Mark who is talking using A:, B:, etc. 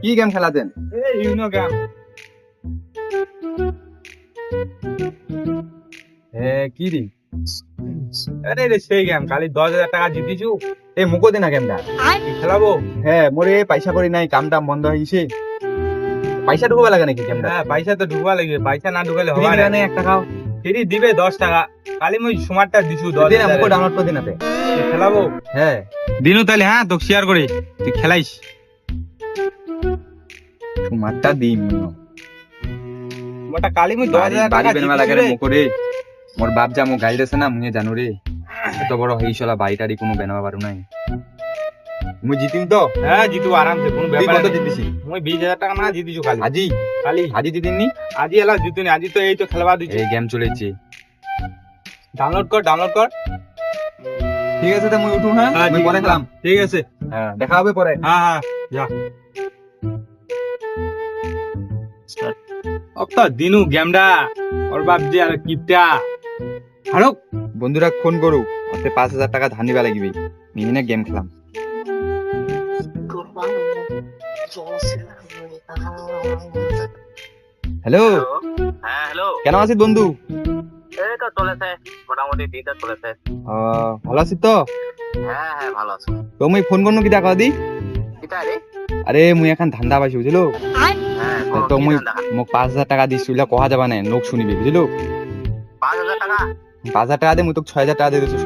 A: কি গেম খেলাতেন?
B: এই YONO game.
A: কি রে?
B: আরে রে সেই গেম, কালি 10,000 টাকা জিতিছু।
A: এ মুকো দে না গেমটা।
B: কি খেলাবো?
A: হ্যাঁ মোরে পয়সা করি নাই, কাম টাম বন্ধ হয়ে গেছে। পয়সা ঢুকবা লাগে নাকি গেমটা?
B: হ্যাঁ, পয়সা তো ঢুকবা লাগবে, পয়সা না ঢুকালে
A: ফ্রি
B: হবে
A: দিবা
B: না।
A: না 1 টাকাও?
B: ফ্রি দিবে 10 টাকা। কালি মুই সুমারটা দিছু
A: দে না, মুকো
B: 10,000।
A: ডাউনলোড করে দিনাতে।
B: খেলাবো
A: হ্যাঁ
B: দিনু তাহলে, হ্যাঁ তোকে শেয়ার করে তুই খেলাইস।
A: সুমারটা দিই মুই।
B: মোটা কালি মুই
A: বাড়ি
B: 10,000
A: বাড়ি
B: টাকা
A: বেনবা
B: জিতিছু
A: লাগে
B: রে।
A: মুকো রে। মোর বাপ যা মো গাইল দেছে না, মুই জানো রে। এত বড় হইছলা বাড়িটারি কোনো বেনবা পারু নাই। মুই জিতিম তো?
B: হ্যাঁ জিতু আরামসে, কোনো
A: তুই
B: ব্যাপার
A: কত
B: নেই।
A: জিতিছি?
B: মুই 20,000 টাকা না জিতিছু কালি।
A: আজি
B: কালি
A: আজি জিতিনি?
B: আজি এলা জিতুনি, আজি তো এই তো খেলবা দিছি।
A: এই গেম চলেছে।
B: ডাউনলোড কর, ডাউনলোড কর।
A: ঠিক আছে তো মুই উঠু। হ্যাঁ
B: হ্যাঁ,
A: মুই
B: ঠিক
A: পরে
B: আছে।
A: খেলাম।
B: ঠিক আছে।
A: হ্যাঁ দেখা হবে পরে।
B: হ্যাঁ হ্যাঁ যা। অক্তা দিনু গেমডা ওর বাপ যে আর কিপটা হারক।
A: বন্ধুরা ফোন করু, ওতে 5,000 টাকা ধান দিবা লাগিবি। মিহিনে গেম খেলাম। হ্যালো,
C: হ্যাঁ হ্যালো।
A: কেন আছিস বন্ধু?
C: এই তো চলেছে, মোটামুটি দিনটা চলেছে।
A: ভালো আছিস তো?
C: হ্যাঁ হ্যাঁ ভালো আছো।
A: তো মুই ফোন করনু কি টাকা দি?
C: কিতা রে?
A: আরে মুই এখন ধান্দা পাইছি বুঝলো।
C: হ্যাঁ
A: তো
C: কি
A: মুই
C: ধান্দা?
A: মোক 5,000 টাকা দিছি, ওইলা কহা যাবা না, লোক শুনিবি বুঝলো।
C: 5,000 টাকা?
A: 5,000 টাকা দে, মুই তোকে 6,000 টাকা দিয়ে দিচ্ছি।